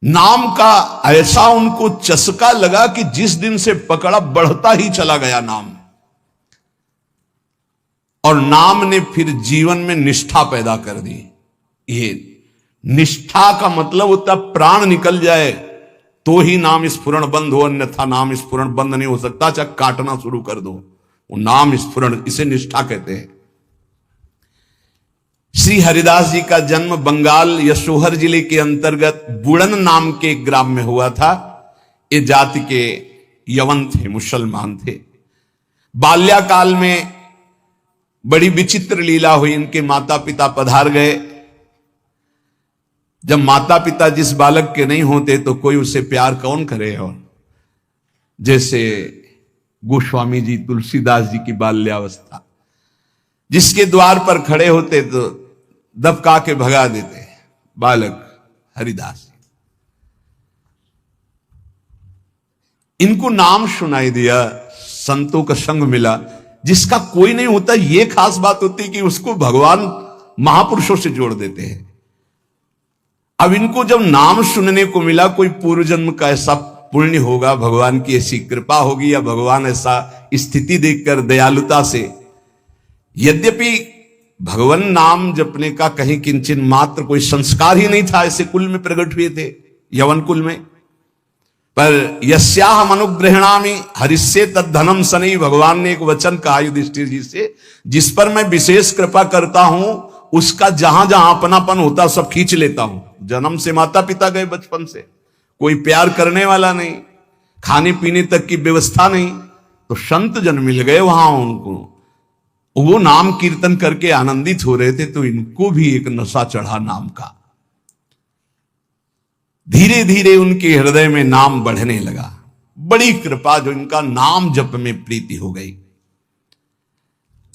नाम का ऐसा उनको चस्का लगा कि जिस दिन से पकड़ा बढ़ता ही चला गया नाम। और नाम ने फिर जीवन में निष्ठा पैदा कर दी। ये निष्ठा का मतलब होता प्राण निकल जाए तो ही नाम स्फुरण बंद हो, अन्यथा नाम स्फुरण बंद नहीं हो सकता। चाहे काटना शुरू कर दो, वो नाम स्फुरण, इसे निष्ठा कहते हैं। श्री हरिदास जी का जन्म बंगाल यशोहर जिले के अंतर्गत बुड़न नाम के एक ग्राम में हुआ था। ये जाति के यवन थे, मुसलमान थे। बाल्याकाल में बड़ी विचित्र लीला हुई। इनके माता पिता पधार गए। जब माता पिता जिस बालक के नहीं होते तो कोई उसे प्यार कौन करे। और जैसे गोस्वामी जी, तुलसीदास जी की बाल्यावस्था, जिसके द्वार पर खड़े होते तो दबका के भगा देते, बालक हरिदास। इनको नाम सुनाई दिया, संतों का संग मिला। जिसका कोई नहीं होता, यह खास बात होती कि उसको भगवान महापुरुषों से जोड़ देते हैं। अब इनको जब नाम सुनने को मिला, कोई पूर्व जन्म का ऐसा पुण्य होगा, भगवान की ऐसी कृपा होगी, या भगवान ऐसा स्थिति देखकर दयालुता से, यद्यपि भगवान नाम जपने का कहीं किंचन मात्र कोई संस्कार ही नहीं था, ऐसे कुल में प्रकट हुए थे, यवन कुल में। पर यस्याहम अनुग्रहणामि हरिष्ये तद्धनम सनई, भगवान ने एक वचन कहा युधिष्ठिर जी से, जिस पर मैं विशेष कृपा करता हूं उसका जहां जहां अपनापन होता सब खींच लेता हूं। जन्म से माता पिता गए, बचपन से कोई प्यार करने वाला नहीं, खाने पीने तक की व्यवस्था नहीं, तो संत जन मिल गए वहां उनको। वो नाम कीर्तन करके आनंदित हो रहे थे, तो इनको भी एक नशा चढ़ा नाम का। धीरे धीरे उनके हृदय में नाम बढ़ने लगा। बड़ी कृपा जो इनका नाम जप में प्रीति हो गई।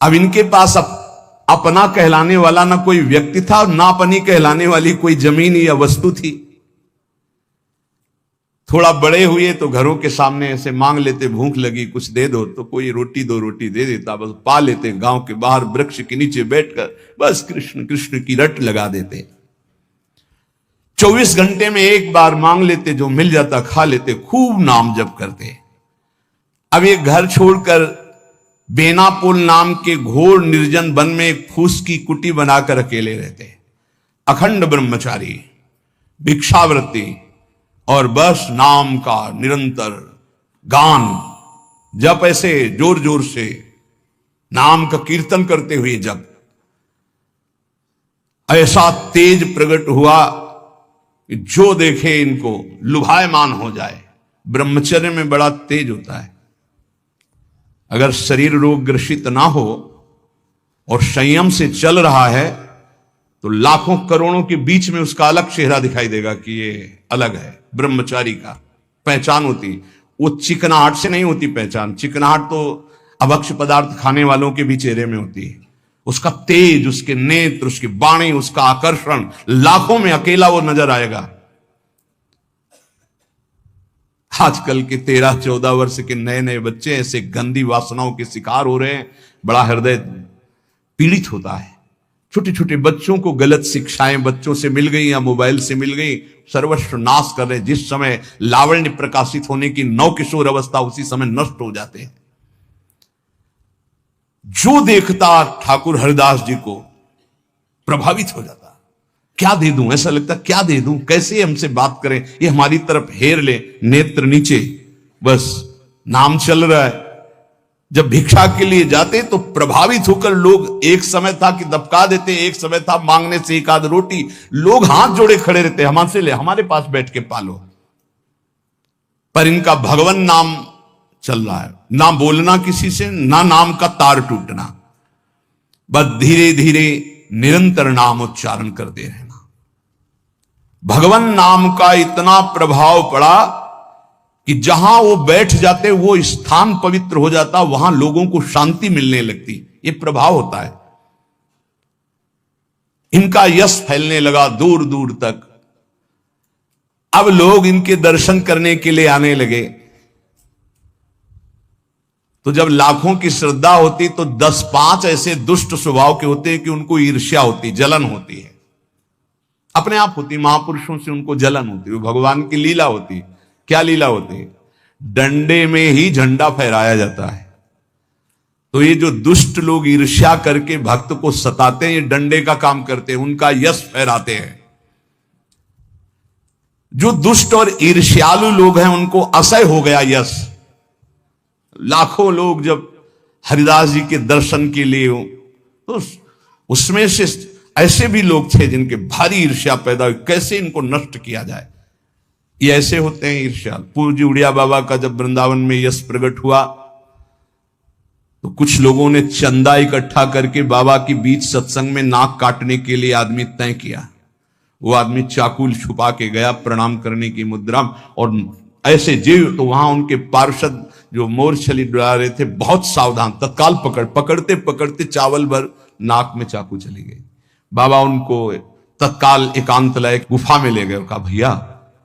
अब इनके पास अपना कहलाने वाला ना कोई व्यक्ति था, और ना अपनी कहलाने वाली कोई जमीन या वस्तु थी। थोड़ा बड़े हुए तो घरों के सामने ऐसे मांग लेते, भूख लगी कुछ दे दो, तो कोई रोटी दो रोटी दे देता, बस पा लेते। गांव के बाहर वृक्ष के नीचे बैठकर बस कृष्ण कृष्ण की रट लगा देते। 24 घंटे में एक बार मांग लेते, जो मिल जाता खा लेते, खूब नाम जप करते। अब ये घर छोड़कर बेनापुल नाम के घोर निर्जन वन में एक फूस की कुटी बनाकर अकेले रहते, अखंड ब्रह्मचारी, भिक्षावृत्ति, और बस नाम का निरंतर गान जप, ऐसे जोर जोर से नाम का कीर्तन करते हुए जब ऐसा तेज प्रकट हुआ कि जो देखे इनको लुभायमान हो जाए। ब्रह्मचर्य में बड़ा तेज होता है। अगर शरीर रोग ग्रसित ना हो और संयम से चल रहा है, तो लाखों करोड़ों के बीच में उसका अलग चेहरा दिखाई देगा कि ये अलग है। ब्रह्मचारी का पहचान होती, वो चिकनाहट से नहीं होती पहचान। चिकनाहट तो अभक्ष पदार्थ खाने वालों के भी चेहरे में होती है। उसका तेज, उसके नेत्र, उसकी वाणी, उसका आकर्षण, लाखों में अकेला वो नजर आएगा। आजकल के 13-14 वर्ष के नए नए बच्चे ऐसे गंदी वासनाओं के शिकार हो रहे हैं, बड़ा हृदय पीड़ित होता है। छोटे छोटे बच्चों को गलत शिक्षाएं बच्चों से मिल गई या मोबाइल से मिल गई, सर्वस्व नाश कर रहे। जिस समय लावण्य प्रकाशित होने की नव किशोर अवस्था, उसी समय नष्ट हो जाते हैं। जो देखता ठाकुर हरिदास जी को प्रभावित हो जाता। क्या दे दूं, ऐसा लगता क्या दे दूं, कैसे हमसे बात करें, ये हमारी तरफ हेर ले, नेत्र नीचे, बस नाम चल रहा है। जब भिक्षा के लिए जाते तो प्रभावित होकर लोग, एक समय था कि दबका देते, एक समय था मांगने से एक आध रोटी, लोग हाथ जोड़े खड़े रहते, हमसे ले, हमारे पास बैठ के पालो। पर इनका भगवान नाम चल रहा है, ना बोलना किसी से, ना नाम का तार टूटना, बस धीरे धीरे निरंतर नाम उच्चारण करते रहना। भगवान नाम का इतना प्रभाव पड़ा कि जहां वो बैठ जाते वो स्थान पवित्र हो जाता, वहां लोगों को शांति मिलने लगती। ये प्रभाव होता है। इनका यश फैलने लगा दूर दूर तक। अब लोग इनके दर्शन करने के लिए आने लगे। तो जब लाखों की श्रद्धा होती तो 10-5 ऐसे दुष्ट स्वभाव के होते हैं कि उनको ईर्ष्या होती, जलन होती है। अपने आप होती, महापुरुषों से उनको जलन होती, वो भगवान की लीला होती। क्या लीला होती? डंडे में ही झंडा फहराया जाता है। तो ये जो दुष्ट लोग ईर्ष्या करके भक्त को सताते हैं, ये डंडे का काम करते हैं, उनका यश फहराते हैं। जो दुष्ट और ईर्ष्यालु लोग हैं उनको असह्य हो गया यश। लाखों लोग जब हरिदास जी के दर्शन के लिए हो, तो उसमें से ऐसे भी लोग थे जिनके भारी ईर्ष्या पैदा हुई, कैसे इनको नष्ट किया जाए। ये ऐसे होते हैं ईर्ष्या। पूज्य उड़िया बाबा का जब वृंदावन में यश प्रकट हुआ तो कुछ लोगों ने चंदा इकट्ठा करके बाबा के बीच सत्संग में नाक काटने के लिए आदमी तय किया। वो आदमी चाकू छुपा के गया प्रणाम करने की मुद्रा, और ऐसे जीव तो वहां उनके पार्षद जो मोरछली डरा रहे थे बहुत सावधान, तत्काल पकड़ते पकड़ते चावल भर नाक में चाकू चली गई। बाबा उनको तत्काल एकांत लायक गुफा में ले गए, कहा भैया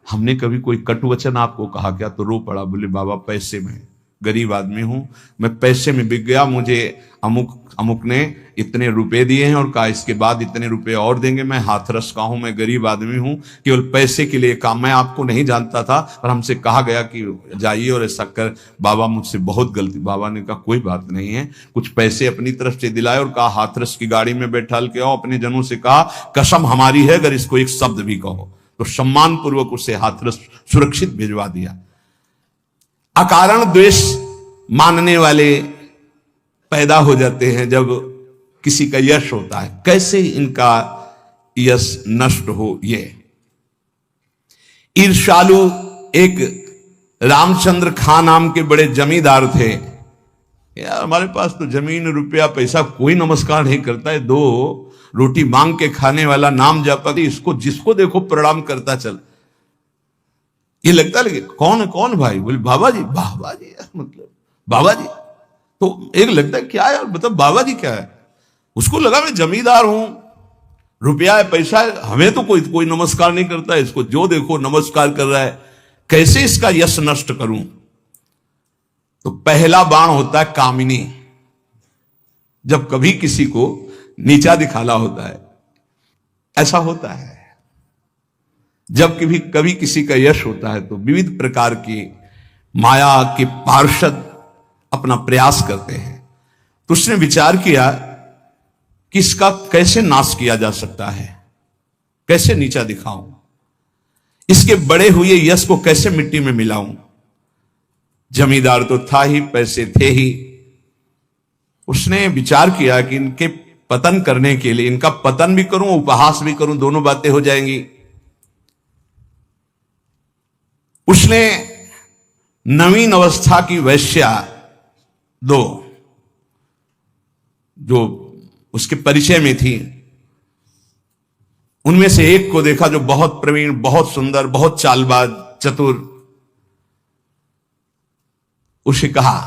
हमने कभी कोई कटु वचन आपको कहा क्या? तो रो पड़ा, बोले बाबा पैसे में, गरीब आदमी हूं मैं, पैसे में बिक गया, मुझे अमुक ने इतने रुपए दिए हैं और कहा इसके बाद इतने रुपए और देंगे, मैं हाथरस का हूं, मैं गरीब आदमी हूं, केवल पैसे के लिए काम, मैं आपको नहीं जानता था पर हमसे कहा गया कि जाइए और ऐसा कर। बाबा मुझसे बहुत गलती। बाबा ने कहा कोई बात नहीं है, कुछ पैसे अपनी तरफ से दिलाए और कहा हाथरस की गाड़ी में बैठा के आओ। अपने जनों से कहा कसम हमारी है अगर इसको एक शब्द भी कहो, तो सम्मान पूर्वक उसे हाथरस सुरक्षित भिजवा दिया। अकारण द्वेष मानने वाले पैदा हो जाते हैं जब किसी का यश होता है। कैसे इनका यश नष्ट हो? ये ईर्ष्यालु एक रामचंद्र खां नाम के बड़े जमींदार थे। यार हमारे पास तो जमीन रुपया पैसा कोई नमस्कार नहीं करता है, दो रोटी मांग के खाने वाला नाम जपती, इसको जिसको देखो प्रणाम करता चल। ये लगता है कौन है? कौन भाई? बोले बाबा जी। बाबा जी मतलब बाबा जी, तो एक लगता है क्या यार, मतलब बाबा जी क्या है? उसको लगा मैं जमींदार हूं, रुपया है पैसा है, हमें तो कोई नमस्कार नहीं करता है, इसको जो देखो नमस्कार कर रहा है, कैसे इसका यश नष्ट करूं? तो पहला बाण होता है कामिनी। जब कभी किसी को नीचा दिखाना होता है, ऐसा होता है। जब कभी किसी का यश होता है तो विविध प्रकार की माया के पार्षद अपना प्रयास करते हैं। तो उसने विचार किया कि इसका कैसे नाश किया जा सकता है, कैसे नीचा दिखाऊं, इसके बड़े हुए यश को कैसे मिट्टी में मिलाऊं। जमींदार तो था ही, पैसे थे ही। उसने विचार किया कि इनके पतन करने के लिए, इनका पतन भी करूं उपहास भी करूं, दोनों बातें हो जाएंगी। उसने नवीन अवस्था की वैश्या दो जो उसके परिचय में थी, उनमें से एक को देखा जो बहुत प्रवीण, बहुत सुंदर, बहुत चालबाज, चतुर। उसे कहा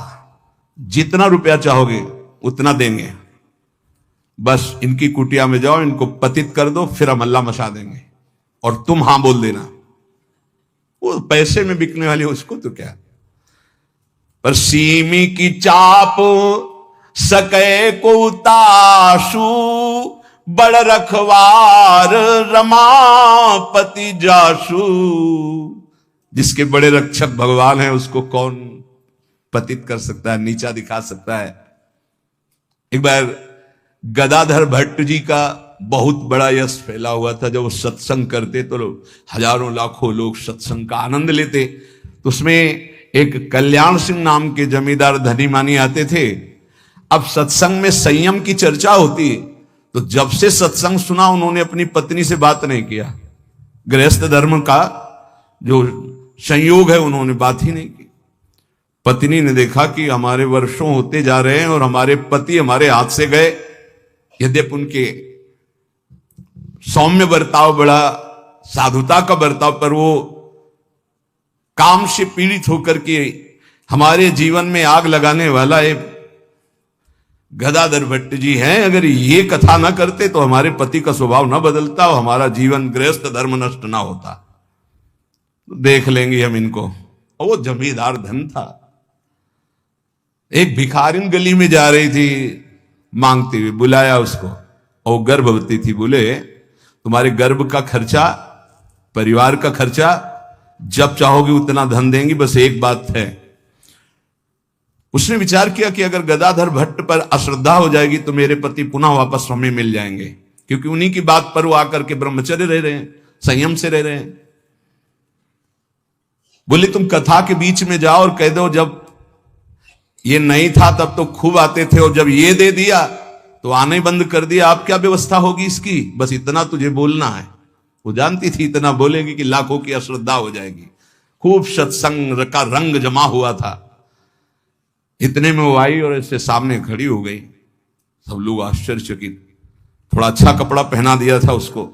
जितना रुपया चाहोगे उतना देंगे, बस इनकी कुटिया में जाओ, इनको पतित कर दो, फिर हम अल्लाह मचा देंगे और तुम हां बोल देना। वो पैसे में बिकने वाली उसको तो क्या, पर सीमी की चाप सके को उताशु, बड़ रखवार रमापति जासु। जिसके बड़े रक्षक भगवान है उसको कौन पतित कर सकता है, नीचा दिखा सकता है। एक बार गदाधर भट्ट जी का बहुत बड़ा यश फैला हुआ था। जब वो सत्संग करते तो हजारों लाखों लोग सत्संग का आनंद लेते। तो उसमें एक कल्याण सिंह नाम के जमींदार धनी मानी आते थे। अब सत्संग में संयम की चर्चा होती, तो जब से सत्संग सुना उन्होंने अपनी पत्नी से बात नहीं किया। गृहस्थ धर्म का जो संयोग है उन्होंने बात ही नहीं की। पत्नी ने देखा कि हमारे वर्षों होते जा रहे हैं और हमारे पति हमारे हाथ से गए। यद्यपि उनके सौम्य बर्ताव, बड़ा साधुता का बर्ताव, पर वो काम से पीड़ित होकर के हमारे जीवन में आग लगाने वाला एक गदाधर भट्ट जी हैं। अगर ये कथा ना करते तो हमारे पति का स्वभाव ना बदलता और हमारा जीवन गृहस्थ धर्म नष्ट ना होता। देख लेंगे हम इनको। और वो जमींदार धन था। एक भिखारिन गली में जा रही थी मांगती हुई, बुलाया उसको, और गर्भवती थी। बोले तुम्हारे गर्भ का खर्चा, परिवार का खर्चा, जब चाहोगे उतना धन देंगी, बस एक बात है। उसने विचार किया कि अगर गदाधर भट्ट पर अश्रद्धा हो जाएगी तो मेरे पति पुनः वापस हमें मिल जाएंगे, क्योंकि उन्हीं की बात पर वो आकर के ब्रह्मचर्य रह रहे हैं, संयम से रह रहे हैं। बोले तुम कथा के बीच में जाओ और कह दो जब ये नहीं था तब तो खूब आते थे, और जब ये दे दिया तो आने बंद कर दिया, अब क्या व्यवस्था होगी इसकी, बस इतना तुझे बोलना है। वो जानती थी इतना बोलेगी कि लाखों की अश्रद्धा हो जाएगी। खूब सत्संग का रंग जमा हुआ था। इतने में वो आई और इससे सामने खड़ी हो गई। सब लोग आश्चर्यचकित। थोड़ा अच्छा कपड़ा पहना दिया था उसको।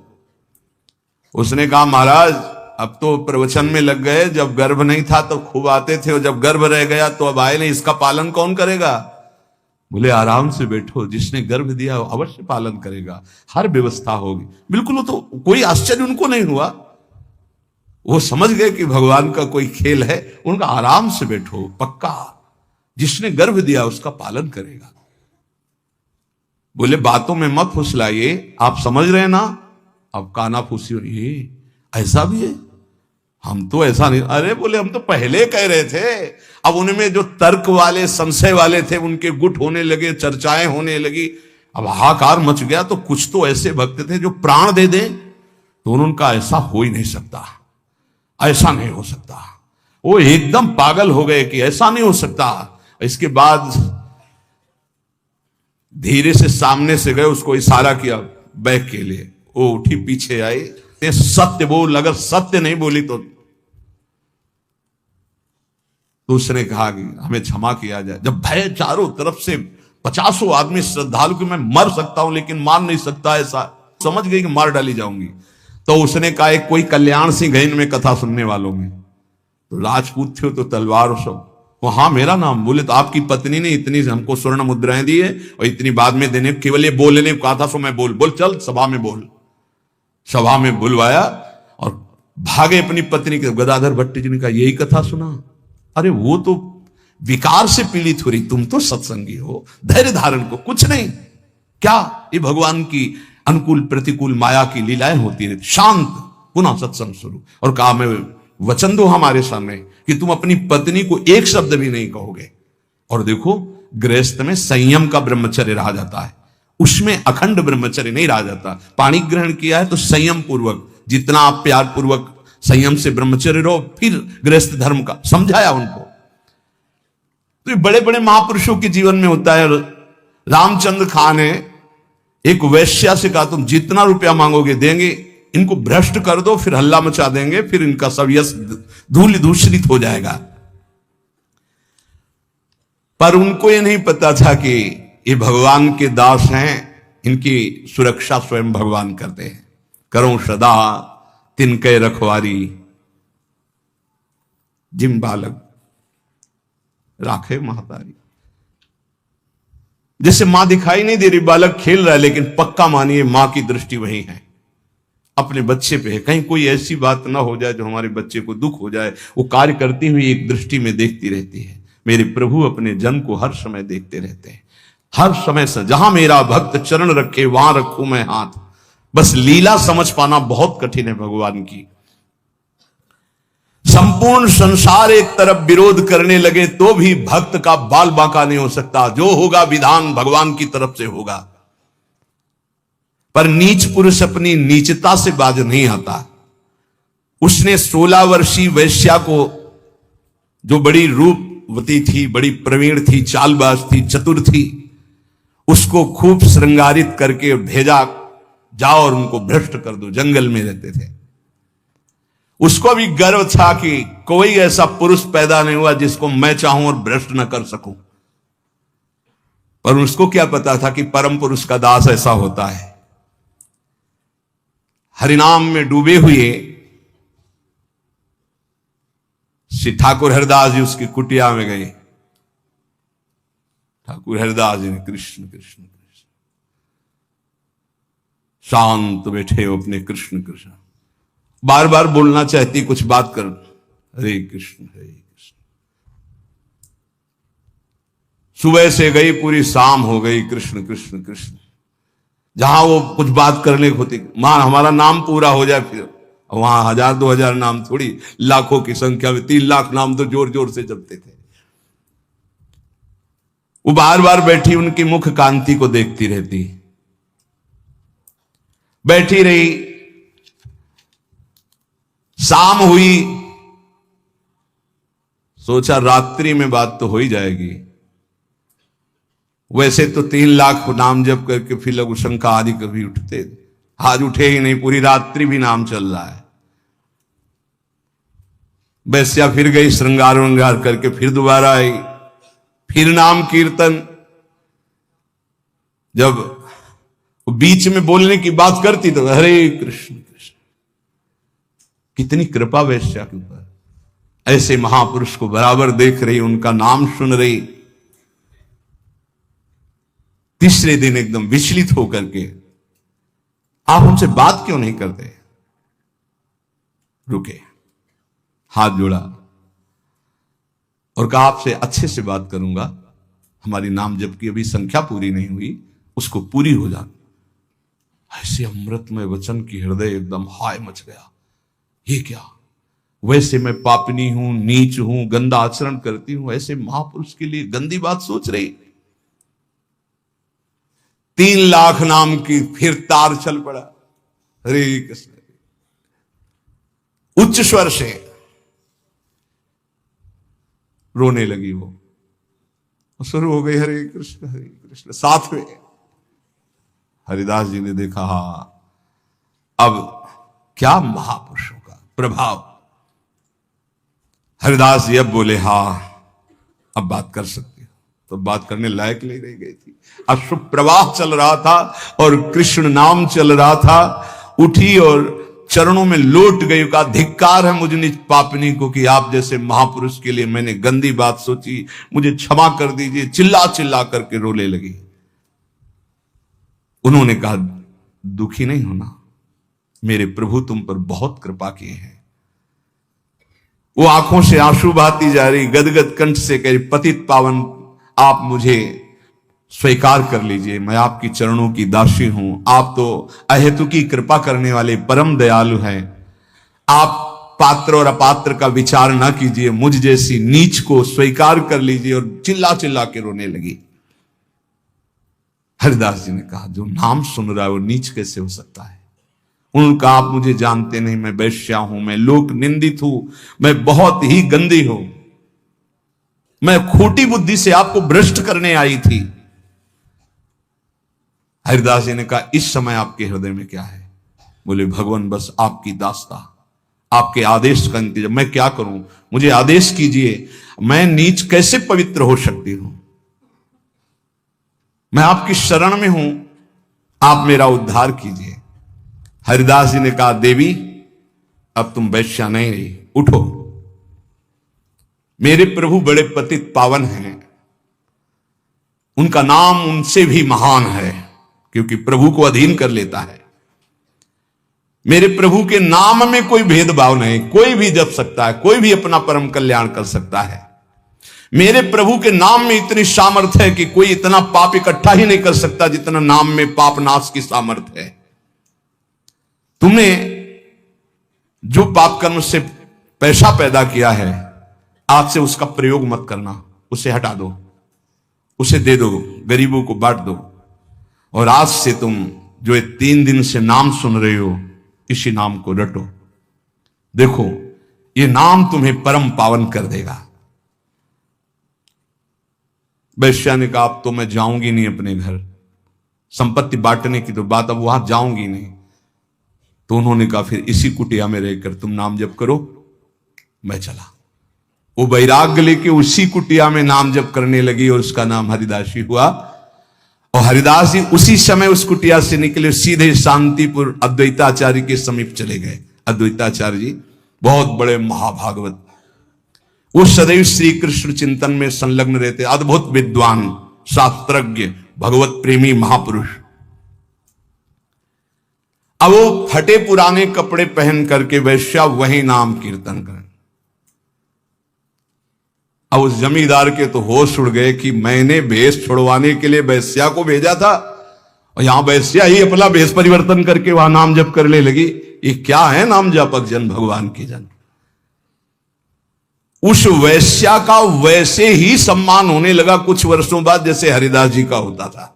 उसने कहा महाराज अब तो प्रवचन में लग गए, जब गर्भ नहीं था तो खूब आते थे, और जब गर्भ रह गया तो अब आए नहीं, इसका पालन कौन करेगा? बोले आराम से बैठो, जिसने गर्भ दिया वो अवश्य पालन करेगा, हर व्यवस्था होगी। बिल्कुल, वो तो कोई आश्चर्य उनको नहीं हुआ। वो समझ गए कि भगवान का कोई खेल है। उनका आराम से बैठो, पक्का जिसने गर्भ दिया उसका पालन करेगा। बोले बातों में मत फुसलाइए, आप समझ रहे हैं ना? अब काना फूसी, ये ऐसा भी है, हम तो ऐसा नहीं। अरे बोले हम तो पहले कह रहे थे। अब उनमें जो तर्क वाले, संशय वाले थे, उनके गुट होने लगे, चर्चाएं होने लगी, अब हाहाकार मच गया। तो कुछ तो ऐसे भक्त थे जो प्राण दे दें, तो उनका ऐसा हो ही नहीं सकता, ऐसा नहीं हो सकता। वो एकदम पागल हो गए कि ऐसा नहीं हो सकता। इसके बाद धीरे से सामने से गए, उसको इशारा किया बैक के लिए। वो उठी, पीछे आई, सत्य बोल, अगर सत्य नहीं बोली तो उसने कहा कि हमें क्षमा किया जाए। जब भय चारों तरफ से 50 आदमी श्रद्धालु कि मैं मर सकता हूं लेकिन मार नहीं सकता, ऐसा समझ गई कि मार डाली जाऊंगी, तो उसने कहा एक कोई कल्याण सिंह है इनमें कथा सुनने वालों में, तो राजपूत थे तो तलवार सब। वो हाँ मेरा नाम। बोले तो आपकी पत्नी ने इतनी हमको स्वर्ण मुद्राएं दी है और इतनी बाद में देने, केवल ये बोलने को कहा था, सो मैं बोल चल सभा में बोल। सभा में बुलवाया और भागे अपनी पत्नी के। गदाधर भट्ट जी ने कहा यही कथा सुना? अरे वो तो विकार से पीड़ित हो रही, तुम तो सत्संगी हो, धैर्य धारण को कुछ नहीं। क्या ये भगवान की अनुकूल प्रतिकूल माया की लीलाएं होती रहती। शांत, पुनः सत्संग शुरू। और कहा मैं वचन दो हमारे सामने कि तुम अपनी पत्नी को एक शब्द भी नहीं कहोगे। और देखो गृहस्थ में संयम का ब्रह्मचर्य रहा जाता है, उसमें अखंड ब्रह्मचर्य नहीं रहा जाता। पानी ग्रहण किया है तो संयम पूर्वक, जितना आप प्यार पूर्वक संयम से ब्रह्मचर्य रहो, फिर गृहस्थ धर्म का समझाया उनको। तो ये बड़े बड़े महापुरुषों के जीवन में होता है। रामचंद्र खां ने एक वैश्या से कहा तुम जितना रुपया मांगोगे देंगे, इनको भ्रष्ट कर दो, फिर हल्ला मचा देंगे, फिर इनका सब यश धूल दूषित हो जाएगा। पर उनको ये नहीं पता था कि ये भगवान के दास हैं, इनकी सुरक्षा स्वयं भगवान करते हैं। करो सदा तिनके रखवारी, जिम बालक राखे महतारी। जैसे मां दिखाई नहीं दे रही, बालक खेल रहा है, लेकिन पक्का मानिए मां की दृष्टि वही है, अपने बच्चे पे है। कहीं कोई ऐसी बात ना हो जाए जो हमारे बच्चे को दुख हो जाए। वो कार्य करती हुई एक दृष्टि में देखती रहती है। मेरे प्रभु अपने जन को हर समय देखते रहते हैं, हर समय से। जहां मेरा भक्त चरण रखे वहां रखूं मैं हाथ। बस लीला समझ पाना बहुत कठिन है भगवान की। संपूर्ण संसार एक तरफ विरोध करने लगे तो भी भक्त का बाल बांका नहीं हो सकता। जो होगा विधान भगवान की तरफ से होगा। पर नीच पुरुष अपनी नीचता से बाज नहीं आता। उसने 16 वर्षीय वैश्या को, जो बड़ी रूपवती थी, बड़ी प्रवीण थी, चालबाज थी, चतुर थी, उसको खूब श्रृंगारित करके भेजा, जाओ और उनको भ्रष्ट कर दो। जंगल में रहते थे। उसको भी गर्व था कि कोई ऐसा पुरुष पैदा नहीं हुआ जिसको मैं चाहूं और भ्रष्ट न कर सकूं। पर उसको क्या पता था कि परम पुरुष का दास ऐसा होता है। हरिनाम में डूबे हुए श्री ठाकुर हरिदास जी उसकी कुटिया में गए। ठाकुर हरिदास जी ने कृष्ण कृष्ण कृष्ण, शांत बैठे हो अपने कृष्ण कृष्ण, बार बार बोलना चाहती कुछ बात कर, हरे कृष्ण हरे कृष्ण। सुबह से गई पूरी शाम हो गई, कृष्ण कृष्ण कृष्ण। जहां वो कुछ बात करने को होती, मां हमारा नाम पूरा हो जाए, फिर वहां 1000-2000 नाम थोड़ी, लाखों की संख्या में 3 लाख नाम तो जोर जोर से जपते थे। वो बार बार बैठी उनकी मुख कांति को देखती रहती, बैठी रही। शाम हुई, सोचा रात्रि में बात तो हो ही जाएगी। वैसे तो 3 लाख नाम जप करके फिर लघु शंका आदि कभी उठते, आज उठे ही नहीं, पूरी रात्रि भी नाम चल रहा है। वैश्या फिर गई, श्रृंगार वंगार करके फिर दोबारा आई, फिर नाम कीर्तन। जब बीच में बोलने की बात करती तो हरे कृष्ण कृष्ण। कितनी कृपा वैश्या के ऊपर, ऐसे महापुरुष को बराबर देख रही, उनका नाम सुन रही। तीसरे दिन एकदम विचलित होकर के, आप हमसे बात क्यों नहीं करते? रुके, हाथ जोड़ा और कहा आपसे अच्छे से बात करूंगा, हमारी नाम जप की अभी संख्या पूरी नहीं हुई, उसको पूरी हो जाए। ऐसे अमृतमय वचन की हृदय एकदम हाय मच गया। ये क्या, वैसे मैं पापनी हूं, नीच हूं, गंदा आचरण करती हूं, ऐसे महापुरुष के लिए गंदी बात सोच रही। 3 लाख नाम की फिर तार चल पड़ा, हरे कृष्ण, उच्च स्वर से रोने लगी। वो शुरू हो गई हरे कृष्ण। साथ में हरिदास जी ने देखा, अब क्या महापुरुषों का प्रभाव। हरिदास जी अब बोले, अब बात कर सकती हो। तो बात करने लायक ले रह गई थी। अश्रु प्रवाह चल रहा था और कृष्ण नाम चल रहा था। उठी और चरणों में लौट गई, का धिक्कार है मुझ निज पापनी को कि आप जैसे महापुरुष के लिए मैंने गंदी बात सोची, मुझे क्षमा कर दीजिए। चिल्ला चिल्ला करके रोने लगी। उन्होंने कहा, दुखी नहीं होना, मेरे प्रभु तुम पर बहुत कृपा किए हैं। वो आंखों से आंसू बहाती जा रही, गदगद कंठ से कह रही, पतित पावन आप मुझे स्वीकार कर लीजिए, मैं आपकी चरणों की दासी हूं। आप तो अहेतु की कृपा करने वाले परम दयालु हैं। आप पात्र और अपात्र का विचार ना कीजिए, मुझ जैसी नीच को स्वीकार कर लीजिए। और चिल्ला चिल्ला के रोने लगी। हरिदास जी ने कहा, जो नाम सुन रहा है वो नीच कैसे हो सकता है? उनका, आप मुझे जानते नहीं, मैं वैश्या हूं, मैं लोक निंदित हूं, मैं बहुत ही गंदी हूं, मैं खोटी बुद्धि से आपको भ्रष्ट करने आई थी। हरिदास जी ने कहा, इस समय आपके हृदय में क्या है? बोले, भगवान बस आपकी दास्ता, आपके आदेश का इंतजार। मैं क्या करूं, मुझे आदेश कीजिए। मैं नीच कैसे पवित्र हो सकती हूं? मैं आपकी शरण में हूं, आप मेरा उद्धार कीजिए। हरिदास जी ने कहा, देवी अब तुम वैश्या नहीं रही, उठो। मेरे प्रभु बड़े पतित पावन हैं, उनका नाम उनसे भी महान है, क्योंकि प्रभु को अधीन कर लेता है। मेरे प्रभु के नाम में कोई भेदभाव नहीं, कोई भी जप सकता है, कोई भी अपना परम कल्याण कर सकता है। मेरे प्रभु के नाम में इतनी सामर्थ्य है कि कोई इतना पाप इकट्ठा ही नहीं कर सकता जितना नाम में पाप नाश की सामर्थ्य है। तुमने जो पाप कर्म से पैसा पैदा किया है, आज से उसका प्रयोग मत करना, उसे हटा दो, उसे दे दो, गरीबों को बांट दो। और आज से तुम जो 3 दिन से नाम सुन रहे हो, इसी नाम को रटो। देखो, ये नाम तुम्हें परम पावन कर देगा। वैश्या ने कहा, अब तो मैं जाऊंगी नहीं अपने घर, संपत्ति बांटने की तो बात, अब वहां जाऊंगी नहीं। तो उन्होंने कहा, फिर इसी कुटिया में रहकर तुम नाम जप करो, मैं चला। वो वैराग्य लेके उसी कुटिया में नाम जप करने लगी और उसका नाम हरिदासी हुआ। और हरिदास जी उसी समय उस कुटिया से निकले, सीधे शांतिपुर अद्वैताचार्य के समीप चले गए। अद्वैताचार्य जी बहुत बड़े महाभागवत, वो सदैव श्री कृष्ण चिंतन में संलग्न रहते, अद्भुत विद्वान, शास्त्रज्ञ, भगवत प्रेमी महापुरुष। अब वो फटे पुराने कपड़े पहन करके वैश्या वही नाम कीर्तन करें। अब उस जमींदार के तो होश उड़ गए कि मैंने भेष छुड़वाने के लिए वैश्या को भेजा था और यहां वैश्या ही अपना भेष परिवर्तन करके वहां नाम जप करने लगी। ये क्या है नाम जपक जन, भगवान के जन। उस वैश्या का वैसे ही सम्मान होने लगा कुछ वर्षों बाद जैसे हरिदास जी का होता था।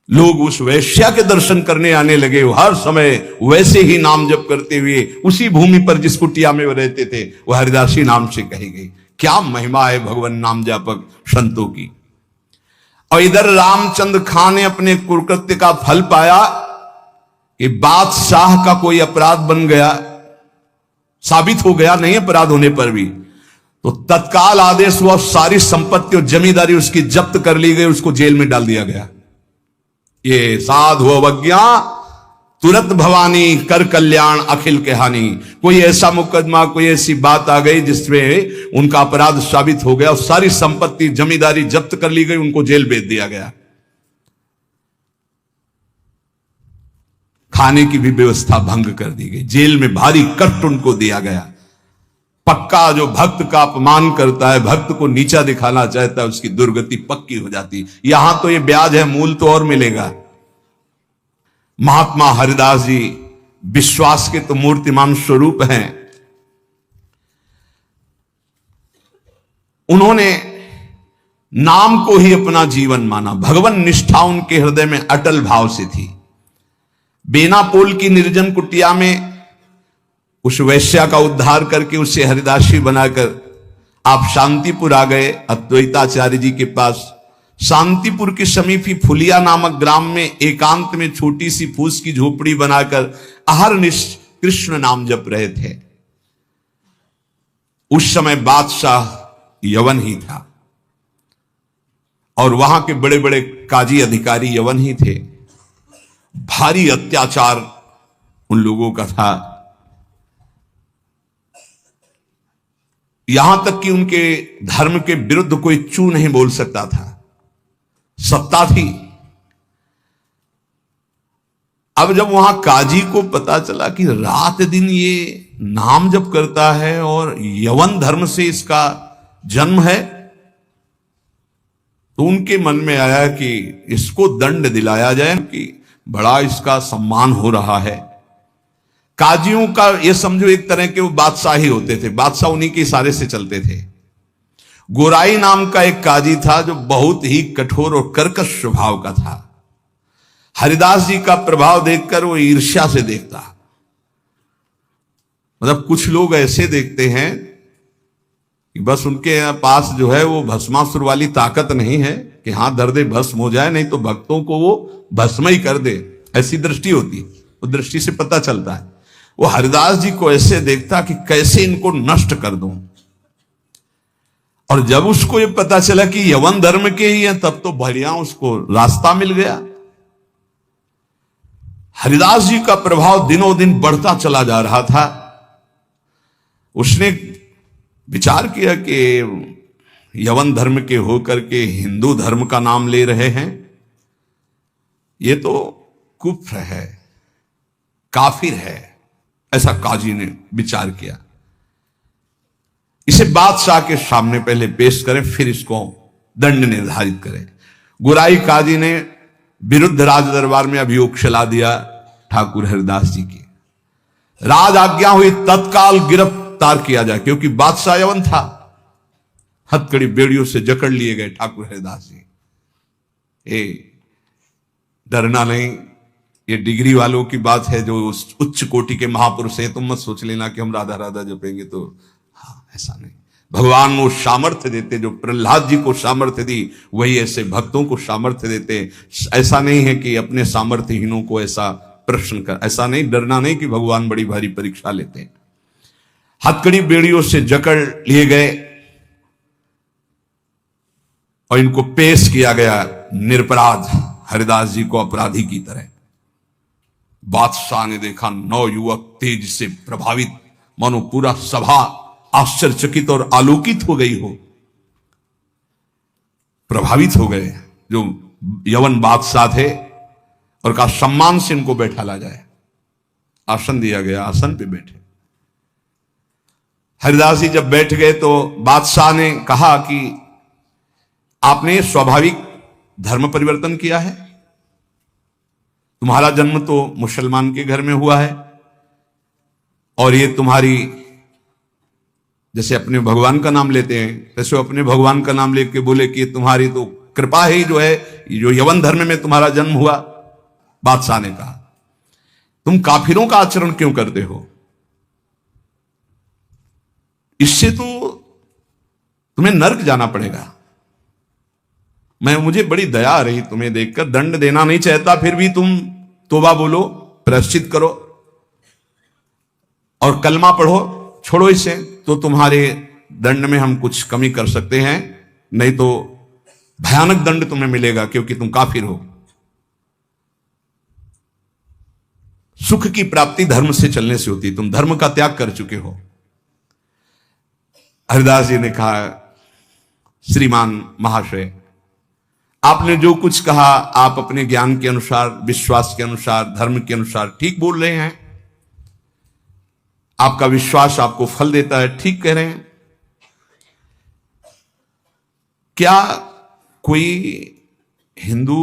लोग उस वैश्या के दर्शन करने आने लगे, हर समय वैसे ही नाम जप करते हुए उसी भूमि पर जिस कुटिया में वो रहते थे वो हरिदासी नाम से कही गई। क्या महिमा है भगवान नाम जापक संतों की। और इधर रामचंद्र खां ने अपने कुकृत्य का फल पाया कि बादशाह का कोई अपराध बन गया, साबित हो गया, नहीं अपराध होने पर भी, तो तत्काल आदेश हुआ, सारी संपत्ति और जमींदारी उसकी जब्त कर ली गई, उसको जेल में डाल दिया गया। ये साधु अवज्ञा तुरंत भवानी कर कल्याण अखिल के हानि। कोई ऐसा मुकदमा, कोई ऐसी बात आ गई जिसमें उनका अपराध साबित हो गया और सारी संपत्ति जमींदारी जब्त कर ली गई, उनको जेल भेज दिया गया। खाने की भी व्यवस्था भंग कर दी गई, जेल में भारी कष्ट उनको दिया गया। पक्का जो भक्त का अपमान करता है, भक्त को नीचा दिखाना चाहता है, उसकी दुर्गति पक्की हो जाती। यहां तो ये ब्याज है, मूल तो और मिलेगा। महात्मा हरिदास जी विश्वास के तो मूर्तिमान स्वरूप हैं। उन्होंने नाम को ही अपना जीवन माना, भगवान निष्ठा उनके हृदय में अटल भाव से थी। बेनापोल की निर्जन कुटिया में उस वैश्या का उद्धार करके उसे हरिदासी बनाकर आप शांतिपुर आ गए, अद्वैताचार्य जी के पास। शांतिपुर के समीप ही फुलिया नामक ग्राम में एकांत में छोटी सी फूस की झोपड़ी बनाकर अहरनिश कृष्ण नाम जप रहे थे। उस समय बादशाह यवन ही था और वहां के बड़े बड़े काजी अधिकारी यवन ही थे। भारी अत्याचार उन लोगों का था, यहां तक कि उनके धर्म के विरुद्ध कोई चू नहीं बोल सकता था, सत्ता थी। अब जब वहां काजी को पता चला कि रात दिन ये नाम जप करता है और यवन धर्म से इसका जन्म है, तो उनके मन में आया कि इसको दंड दिलाया जाए कि बड़ा इसका सम्मान हो रहा है। काजियों का ये समझो एक तरह के वो बादशाह ही होते थे, बादशाह उन्हीं के इशारे से चलते थे। गोराई नाम का एक काजी था जो बहुत ही कठोर और कर्कश स्वभाव का था। हरिदास जी का प्रभाव देखकर वो ईर्ष्या से देखता। मतलब कुछ लोग ऐसे देखते हैं कि बस उनके पास जो है वो भस्मासुर वाली ताकत नहीं है कि हाथ धर दे भस्म हो जाए, नहीं तो भक्तों को वो भस्म ही कर दे, ऐसी दृष्टि होती। वो दृष्टि से पता चलता है। वो हरिदास जी को ऐसे देखता कि कैसे इनको नष्ट कर दूं। और जब उसको ये पता चला कि यवन धर्म के ही हैं, तब तो बढ़िया उसको रास्ता मिल गया। हरिदास जी का प्रभाव दिनों दिन बढ़ता चला जा रहा था। उसने विचार किया कि यवन धर्म के होकर के हिंदू धर्म का नाम ले रहे हैं, ये तो कुफ्र है, काफिर है, ऐसा काजी ने विचार किया। इसे बादशाह के सामने पहले पेश करें, फिर इसको दंड निर्धारित करें। गुराई काजी ने विरुद्ध राज दरबार में अभियोग चला दिया ठाकुर हरिदास जी की। राज आज्ञा हुई तत्काल गिरफ्तार किया जाए, क्योंकि बादशाह यवन था। हथकड़ी बेड़ियों से जकड़ लिए गए ठाकुर हरिदास जी। डरना नहीं, ये डिग्री वालों की बात है जो उच्च कोटि के महापुरुष हैं। तुम मत सोच लेना कि हम राधा राधा जपेंगे तो, हाँ ऐसा नहीं। भगवान वो सामर्थ्य देते, जो प्रहलाद जी को सामर्थ्य दी वही ऐसे भक्तों को सामर्थ्य देते। ऐसा नहीं है कि अपने सामर्थ्यहीनों को ऐसा प्रश्न कर, ऐसा नहीं, डरना नहीं कि भगवान बड़ी भारी परीक्षा लेते हैं। हथकड़ी बेड़ियों से जकड़ लिए गए और इनको पेश किया गया निरपराध हरिदास जी को अपराधी की तरह। बादशाह ने देखा 9 युवक तेज से प्रभावित, मानो पूरा सभा आश्चर्यचकित और आलोकित हो गई हो, प्रभावित हो गए। जो यवन बादशाह थे और कहा सम्मान से इनको बैठाला जाए। आसन दिया गया, आसन पे बैठे। हरिदास जी जब बैठ गए तो बादशाह ने कहा कि आपने स्वाभाविक धर्म परिवर्तन किया है, तुम्हारा जन्म तो मुसलमान के घर में हुआ है, और ये तुम्हारी, जैसे अपने भगवान का नाम लेते हैं तैसे अपने भगवान का नाम लेके बोले कि तुम्हारी तो कृपा ही जो है, जो यवन धर्म में तुम्हारा जन्म हुआ। बादशाह ने कहा तुम काफिरों का आचरण क्यों करते हो? इससे तो तुम्हें नर्क जाना पड़ेगा। मुझे बड़ी दया आ रही तुम्हें देखकर, दंड देना नहीं चाहता, फिर भी तुम तौबा बोलो, प्रायश्चित करो और कलमा पढ़ो, छोड़ो इसे, तो तुम्हारे दंड में हम कुछ कमी कर सकते हैं, नहीं तो भयानक दंड तुम्हें मिलेगा क्योंकि तुम काफिर हो। सुख की प्राप्ति धर्म से चलने से होती, तुम धर्म का त्याग कर चुके हो। हरिदास जी ने कहा श्रीमान महाशय, आपने जो कुछ कहा आप अपने ज्ञान के अनुसार, विश्वास के अनुसार, धर्म के अनुसार ठीक बोल रहे हैं। आपका विश्वास आपको फल देता है, ठीक कह रहे हैं। क्या कोई हिंदू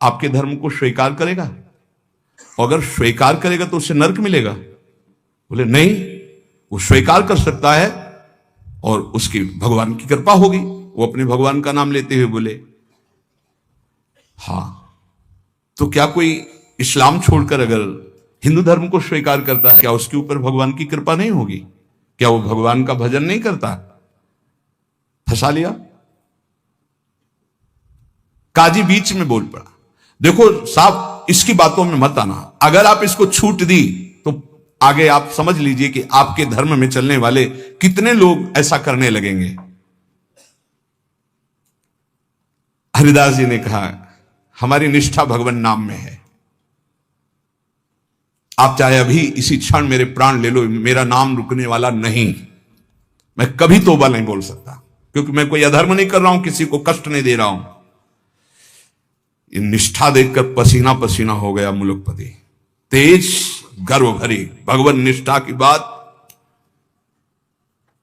आपके धर्म को स्वीकार करेगा? अगर स्वीकार करेगा तो उसे नरक मिलेगा? बोले नहीं, वो स्वीकार कर सकता है और उसकी भगवान की कृपा होगी। वो अपने भगवान का नाम लेते हुए बोले हां, तो क्या कोई इस्लाम छोड़कर अगर हिंदू धर्म को स्वीकार करता है, क्या उसके ऊपर भगवान की कृपा नहीं होगी? क्या वो भगवान का भजन नहीं करता? फंसा लिया। काजी बीच में बोल पड़ा, देखो साहब इसकी बातों में मत आना, अगर आप इसको छूट दी तो आगे आप समझ लीजिए कि आपके धर्म में चलने वाले कितने लोग ऐसा करने लगेंगे। हरिदास जी ने कहा हमारी निष्ठा भगवान नाम में है, आप चाहे अभी इसी क्षण मेरे प्राण ले लो, मेरा नाम रुकने वाला नहीं। मैं कभी तौबा नहीं बोल सकता क्योंकि मैं कोई अधर्म नहीं कर रहा हूं, किसी को कष्ट नहीं दे रहा हूं। निष्ठा देखकर पसीना पसीना हो गया मुलुकपति, तेज गर्व भरी भगवान निष्ठा की बात,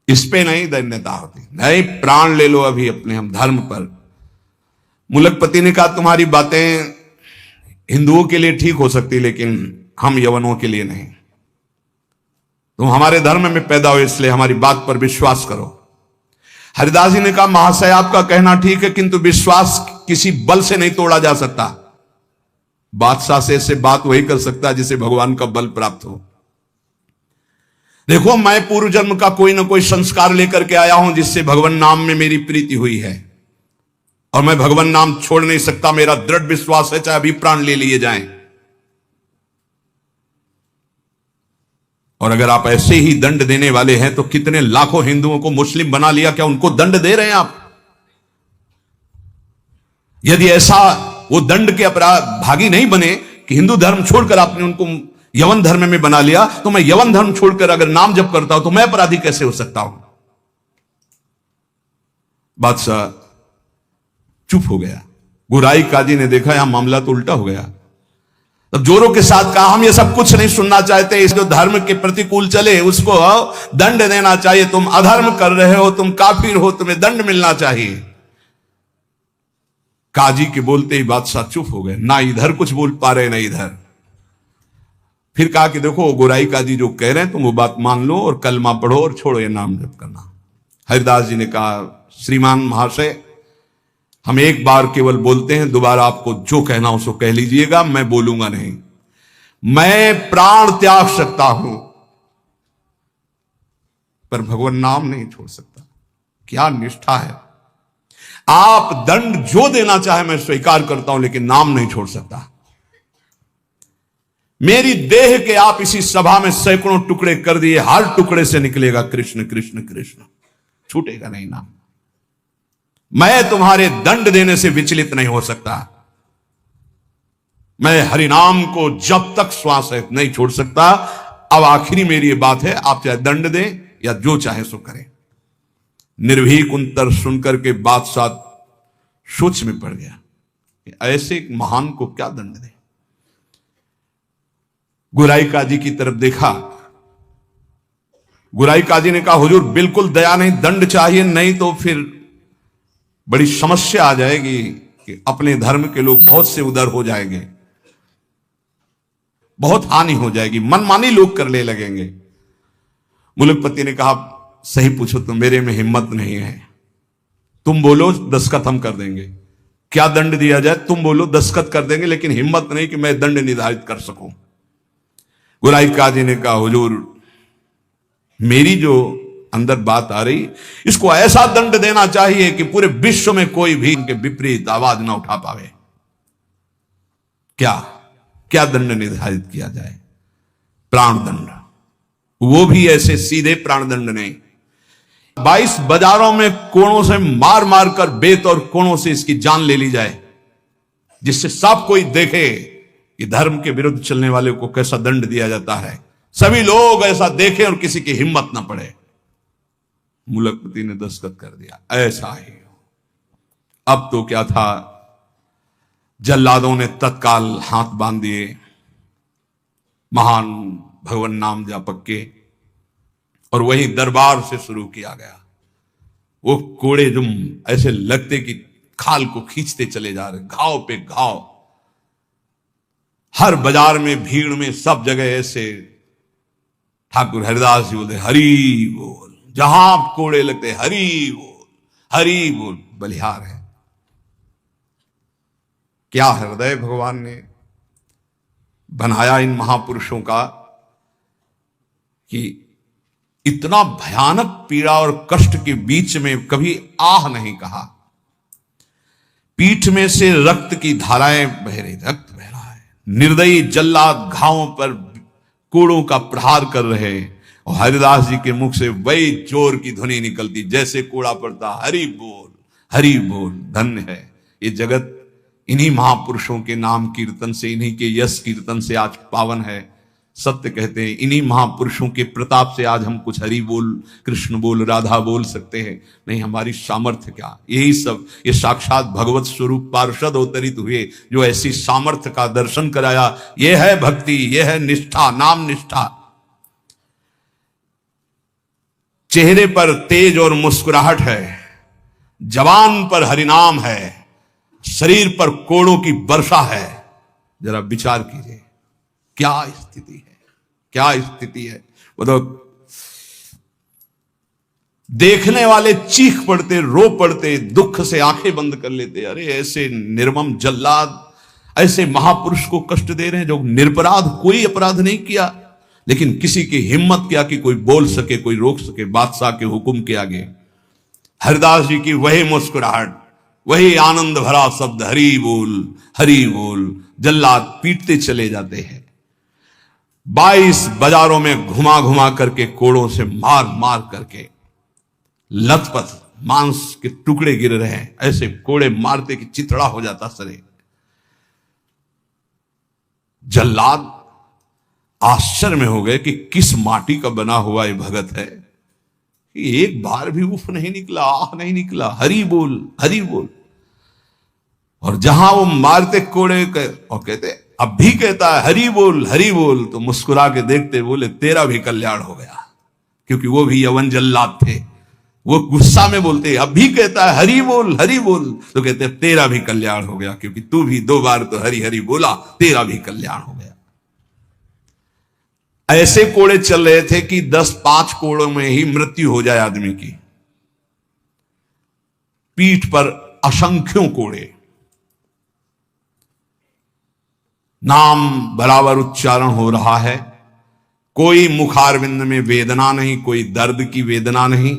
इस पे नहीं धन्यता होती, नहीं प्राण ले लो अभी अपने हम धर्म पर। मुलुकपति ने कहा तुम्हारी बातें हिंदुओं के लिए ठीक हो सकती लेकिन हम यवनों के लिए नहीं। तुम हमारे धर्म में पैदा हो इसलिए हमारी बात पर विश्वास करो। हरिदास जी ने कहा महाशय आपका कहना ठीक है, किंतु विश्वास किसी बल से नहीं तोड़ा जा सकता। बादशाह से बात वही कर सकता है जिसे भगवान का बल प्राप्त हो। देखो मैं पूर्व जन्म का कोई ना कोई संस्कार लेकर के आया हूं जिससे भगवान नाम में मेरी प्रीति हुई है, और मैं भगवान नाम छोड़ नहीं सकता। मेरा दृढ़ विश्वास है चाहे अभी प्राण ले लिए जाएं। और अगर आप ऐसे ही दंड देने वाले हैं तो कितने लाखों हिंदुओं को मुस्लिम बना लिया, क्या उनको दंड दे रहे हैं आप? यदि ऐसा वो दंड के अपराध भागी नहीं बने कि हिंदू धर्म छोड़कर आपने उनको यवन धर्म में बना लिया, तो मैं यवन धर्म छोड़कर अगर नाम जप करता हूं तो मैं अपराधी कैसे हो सकता हूं? बादशाह चुप हो गया। गुराई काजी ने देखा यहां मामला तो उल्टा हो गया, तब जोरों के साथ कहा हम ये सब कुछ नहीं सुनना चाहते, इस जो धर्म के प्रतिकूल चले उसको दंड देना चाहिए। तुम अधर्म कर रहे हो, तुम काफिर हो, तुम्हें दंड मिलना चाहिए। काजी के बोलते ही बादशाह चुप हो गए, ना इधर कुछ बोल पा रहे ना इधर। फिर कहा कि देखो गोराई काजी जो कह रहे हैं तुम वो बात मान लो और कलमा पढ़ो और छोड़ो ये नाम जप करना। हरिदास जी ने कहा श्रीमान महाशय हम एक बार केवल बोलते हैं, दोबारा आपको जो कहना उसको कह लीजिएगा, मैं बोलूंगा नहीं। मैं प्राण त्याग सकता हूं पर भगवान नाम नहीं छोड़ सकता। क्या निष्ठा है! आप दंड जो देना चाहे मैं स्वीकार करता हूं लेकिन नाम नहीं छोड़ सकता। मेरी देह के आप इसी सभा में सैकड़ों टुकड़े कर दिए, हर टुकड़े से निकलेगा कृष्ण कृष्ण कृष्ण, छूटेगा नहीं नाम। मैं तुम्हारे दंड देने से विचलित नहीं हो सकता। मैं हरिनाम को जब तक श्वास है नहीं छोड़ सकता। अब आखिरी मेरी ये बात है, आप चाहे दंड दें या जो चाहे सो करें। निर्भीक उत्तर सुनकर के बादशाह सोच में पड़ गया कि ऐसे एक महान को क्या दंड दे। गुराई काजी की तरफ देखा। गुराई काजी ने कहा हुजूर बिल्कुल दया नहीं, दंड चाहिए, नहीं तो फिर बड़ी समस्या आ जाएगी कि अपने धर्म के लोग बहुत से उधर हो जाएंगे। बहुत हानि हो जाएगी, मनमानी लोग करने लगेंगे। मुलकपति ने कहा सही पूछो तो मेरे में हिम्मत नहीं है, तुम बोलो दस्तखत हम कर देंगे, क्या दंड दिया जाए तुम बोलो दस्तखत कर देंगे, लेकिन हिम्मत नहीं कि मैं दंड निर्धारित कर सकूं। गुलाई काजी ने कहा हुजूर मेरी जो अंदर बात आ रही, इसको ऐसा दंड देना चाहिए कि पूरे विश्व में कोई भी इनके विपरीत आवाज ना उठा पावे। क्या क्या दंड निर्धारित किया जाए? प्राण दंड, वो भी ऐसे सीधे प्राण दंड नहीं, 22 बाजारों में कोड़ों से मार मार कर बेतौर कोड़ों से इसकी जान ले ली जाए, जिससे सब कोई देखे कि धर्म के विरुद्ध चलने वाले को कैसा दंड दिया जाता है, सभी लोग ऐसा देखें और किसी की हिम्मत ना पड़े। मुलकपति ने दस्तखत कर दिया, ऐसा ही हो। अब तो क्या था, जल्लादों ने तत्काल हाथ बांध दिए महान भगवान नाम जापक के, और वही दरबार से शुरू किया गया। वो कोड़े जो ऐसे लगते कि खाल को खींचते चले जा रहे, घाव पे घाव, हर बाजार में भीड़ में सब जगह ऐसे ठाकुर हरिदास जी बोलते हरि बोल, जहां कोड़े लगते हरि बोल हरि बोल, बलिहार है। क्या हृदय भगवान ने बनाया इन महापुरुषों का कि इतना भयानक पीड़ा और कष्ट के बीच में कभी आह नहीं कहा। पीठ में से रक्त की धाराएं बह रही, रक्त बह रहा है, निर्दयी जल्लाद घावों पर कोड़ों का प्रहार कर रहे, और हरिदास जी के मुख से वही जोर की ध्वनि निकलती जैसे कोड़ा पड़ता, हरि बोल हरि बोल। धन्य है ये जगत, इन्हीं महापुरुषों के नाम कीर्तन से, इन्हीं के यश कीर्तन से आज पावन है। सत्य कहते हैं, इन्हीं महापुरुषों के प्रताप से आज हम कुछ हरि बोल, कृष्ण बोल, राधा बोल सकते हैं। नहीं हमारी सामर्थ्य क्या, यही सब, ये साक्षात भगवत स्वरूप पार्षद अवतरित हुए जो ऐसी सामर्थ्य का दर्शन कराया। ये है भक्ति, ये है निष्ठा, नाम निष्ठा। चेहरे पर तेज और मुस्कुराहट है, जवान पर हरिनाम है, शरीर पर कोड़ों की वर्षा है। जरा विचार कीजिए क्या स्थिति है, क्या स्थिति है। वो तो देखने वाले चीख पड़ते, रो पड़ते, दुख से आंखें बंद कर लेते। अरे ऐसे निर्मम जल्लाद ऐसे महापुरुष को कष्ट दे रहे हैं जो निरपराध, कोई अपराध नहीं किया, लेकिन किसी की हिम्मत क्या कि कोई बोल सके, कोई रोक सके बादशाह के हुक्म के आगे। हरिदास जी की वही मुस्कुराहट, वही आनंद भरा शब्द हरि बोल हरि बोल, जल्लाद पीटते चले जाते हैं। 22 बाजारों में घुमा घुमा करके कोड़ों से मार मार करके लथपथ मांस के टुकड़े गिर रहे हैं, ऐसे कोड़े मारते कि चितड़ा हो जाता शरीर। जल्लाद आश्चर्य में हो गए कि किस माटी का बना हुआ ये भगत है कि एक बार भी उफ नहीं निकला, आह नहीं निकला, हरि बोल हरि बोल। और जहां वो मारते कोड़े और कहते अब भी कहता है हरि बोल, तो मुस्कुरा के देखते बोले तेरा भी कल्याण हो गया, क्योंकि वो भी यवन जल्लाद थे। वो गुस्सा में बोलते अब भी कहता है हरि बोल, तो कहते तेरा भी कल्याण हो गया, क्योंकि तू भी 2 बार तो हरि हरि बोला, तेरा भी कल्याण हो गया। ऐसे कोड़े चल रहे थे कि 10-5 कोड़ों में ही मृत्यु हो जाए आदमी की। पीठ पर असंख्यों कोड़े, नाम बराबर उच्चारण हो रहा है, कोई मुखारविंद में वेदना नहीं, कोई दर्द की वेदना नहीं।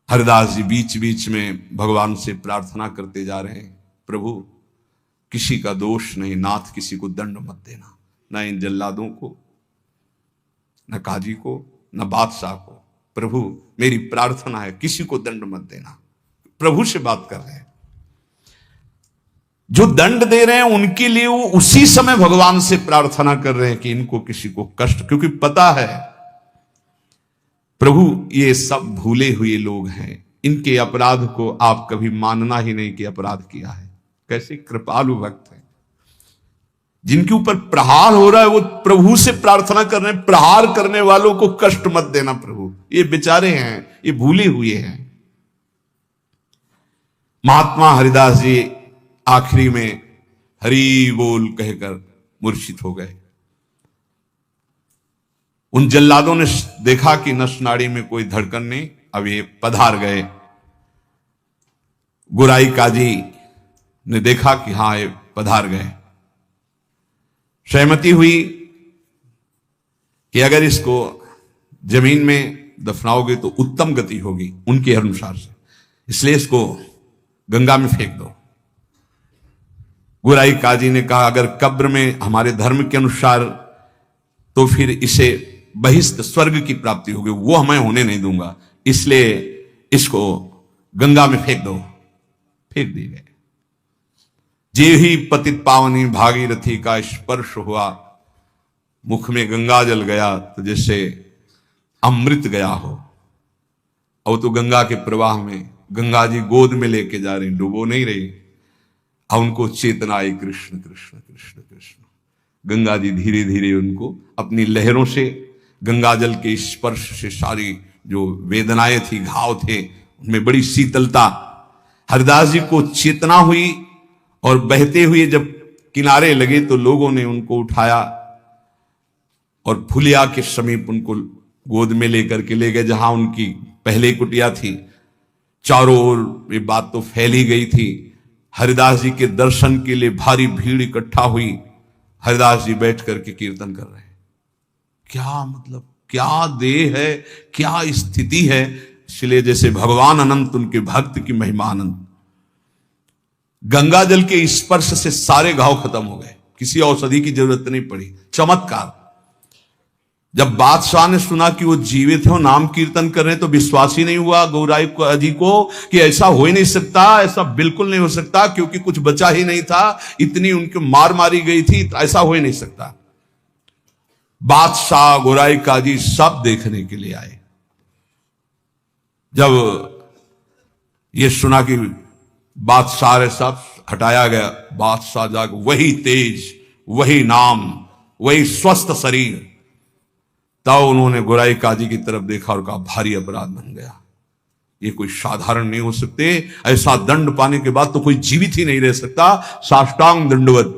हरिदास जी बीच बीच में भगवान से प्रार्थना करते जा रहे हैं, प्रभु किसी का दोष नहीं, नाथ किसी को दंड मत देना, न इन जल्लादों को, न काजी को, न बादशाह को। प्रभु मेरी प्रार्थना है किसी को दंड मत देना। प्रभु से बात कर रहे हैं, जो दंड दे रहे हैं उनके लिए वो उसी समय भगवान से प्रार्थना कर रहे हैं कि इनको किसी को कष्ट, क्योंकि पता है प्रभु ये सब भूले हुए लोग हैं, इनके अपराध को आप कभी मानना ही नहीं कि अपराध किया है। कैसे कृपालु भक्त है, जिनके ऊपर प्रहार हो रहा है वो प्रभु से प्रार्थना कर रहे हैं, प्रहार करने वालों को कष्ट मत देना प्रभु, ये बेचारे हैं, ये भूले हुए हैं। महात्मा हरिदास जी आखिरी में हरि बोल कहकर मूर्छित हो गए। उन जल्लादों ने देखा कि नस नाड़ी में कोई धड़कन नहीं, अब ये पधार गए। गोराई काजी ने देखा कि हां ये पधार गए। सहमति हुई कि अगर इसको जमीन में दफनाओगे तो उत्तम गति होगी उनके अनुसार से, इसलिए इसको गंगा में फेंक दो। गोराई काजी ने कहा अगर कब्र में हमारे धर्म के अनुसार तो फिर इसे बहिष्ठ स्वर्ग की प्राप्ति होगी, वो मैं होने नहीं दूंगा, इसलिए इसको गंगा में फेंक दो। फेंक दी गए। जे ही पतित पावनी भागीरथी का स्पर्श हुआ, मुख में गंगा जल गया तो जैसे अमृत गया हो। अब तो गंगा के प्रवाह में गंगा जी गोद में लेके जा रही, डुबो नहीं रही। अब उनको चेतना आई, कृष्ण कृष्ण कृष्ण कृष्ण। गंगा जी धीरे धीरे उनको अपनी लहरों से, गंगा जल के स्पर्श से सारी जो वेदनाएं थी, घाव थे, उनमें बड़ी शीतलता। हरिदास जी को चेतना हुई और बहते हुए जब किनारे लगे तो लोगों ने उनको उठाया और फुलिया के समीप उनको गोद में लेकर के ले गए, जहां उनकी पहले कुटिया थी। चारों ओर ये बात तो फैली गई थी। हरिदास जी के दर्शन के लिए भारी भीड़ इकट्ठा हुई। हरिदास जी बैठ करके कीर्तन कर रहे हैं। क्या मतलब, क्या देह है, क्या स्थिति है। इसलिए जैसे भगवान अनंत, उनके भक्त की महिमा अनंत। गंगा जल के स्पर्श से सारे घाव खत्म हो गए, किसी औषधि की जरूरत नहीं पड़ी। चमत्कार। जब बादशाह ने सुना कि वो जीवित है और नाम कीर्तन कर रहे हैं तो विश्वास ही नहीं हुआ गौराई जी को कि ऐसा हो ही नहीं सकता, ऐसा बिल्कुल नहीं हो सकता, क्योंकि कुछ बचा ही नहीं था, इतनी उनकी मार मारी गई थी, ऐसा हो ही नहीं सकता। बादशाह, गौराई काजी सब देखने के लिए आए। जब ये सुना कि बादशाह सब हटाया गया, बादशाह जाग वही तेज, वही नाम, वही स्वस्थ शरीर। तब उन्होंने गोराई काजी की तरफ देखा और कहा भारी अपराध बन गया, ये कोई साधारण नहीं हो सकते। ऐसा दंड पाने के बाद तो कोई जीवित ही नहीं रह सकता। साष्टांग दंडवत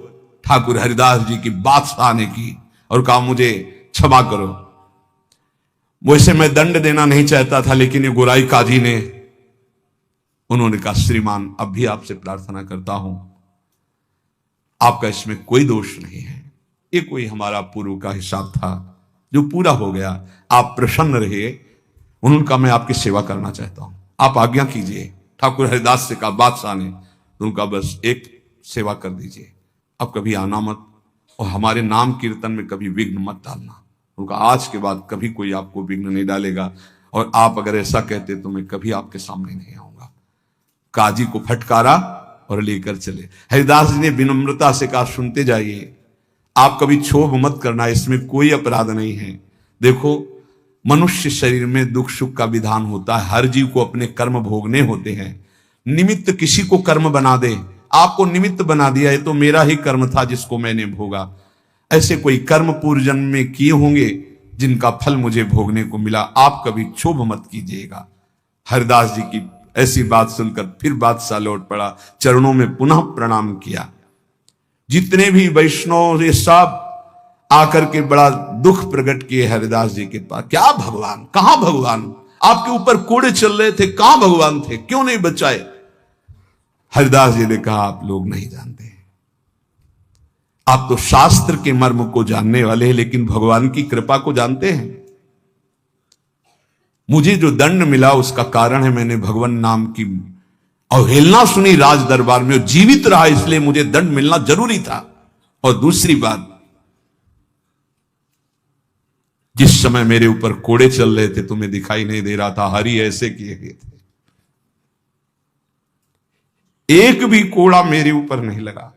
ठाकुर हरिदास जी की बादशाह ने की और कहा मुझे क्षमा करो, वैसे मैं दंड देना नहीं चाहता था, लेकिन ये गोराई काजी ने, उन्होंने कहा श्रीमान अब भी आपसे प्रार्थना करता हूं, आपका इसमें कोई दोष नहीं है, ये कोई हमारा पूर्व का हिसाब था जो पूरा हो गया, आप प्रसन्न रहिए। उन्होंने कहा मैं आपकी सेवा करना चाहता हूं, आप आज्ञा कीजिए। ठाकुर हरिदास से कहा बादशाह ने, उनका बस एक सेवा कर दीजिए, अब कभी आना मत और हमारे नाम कीर्तन में कभी विघ्न मत डालना। उनका आज के बाद कभी कोई आपको विघ्न नहीं डालेगा, और आप अगर ऐसा कहते तो मैं कभी आपके सामने नहीं आऊंगा। काजी को फटकारा और लेकर चले। हरिदास जी ने विनम्रता से कहा सुनते जाइए, आप कभी क्षोभ मत करना, इसमें कोई अपराध नहीं है। देखो मनुष्य शरीर में दुख सुख का विधान होता है, हर जीव को अपने कर्म भोगने होते हैं। निमित्त किसी को कर्म बना दे, आपको निमित्त बना दिया, ये तो मेरा ही कर्म था जिसको मैंने भोगा। ऐसे कोई कर्म पूर्व जन्म में किए होंगे जिनका फल मुझे भोगने को मिला, आप कभी क्षोभ मत कीजिएगा। हरिदास जी की ऐसी बात सुनकर फिर बादशाह लौट पड़ा, चरणों में पुनः प्रणाम किया। जितने भी वैष्णव ये सब आकर के बड़ा दुख प्रकट किए हरिदास जी के पास। क्या भगवान, कहां भगवान, आपके ऊपर कोड़े चल रहे थे, कहां भगवान थे, क्यों नहीं बचाए। हरिदास जी ने कहा आप लोग नहीं जानते, आप तो शास्त्र के मर्म को जानने वाले हैं, लेकिन भगवान की कृपा को जानते हैं। मुझे जो दंड मिला उसका कारण है मैंने भगवान नाम की अवहेलना सुनी राज दरबार में, जीवित रहा, इसलिए मुझे दंड मिलना जरूरी था। और दूसरी बात, जिस समय मेरे ऊपर कोड़े चल रहे थे तुम्हें दिखाई नहीं दे रहा था, हरि ऐसे किए गए थे, एक भी कोड़ा मेरे ऊपर नहीं लगा।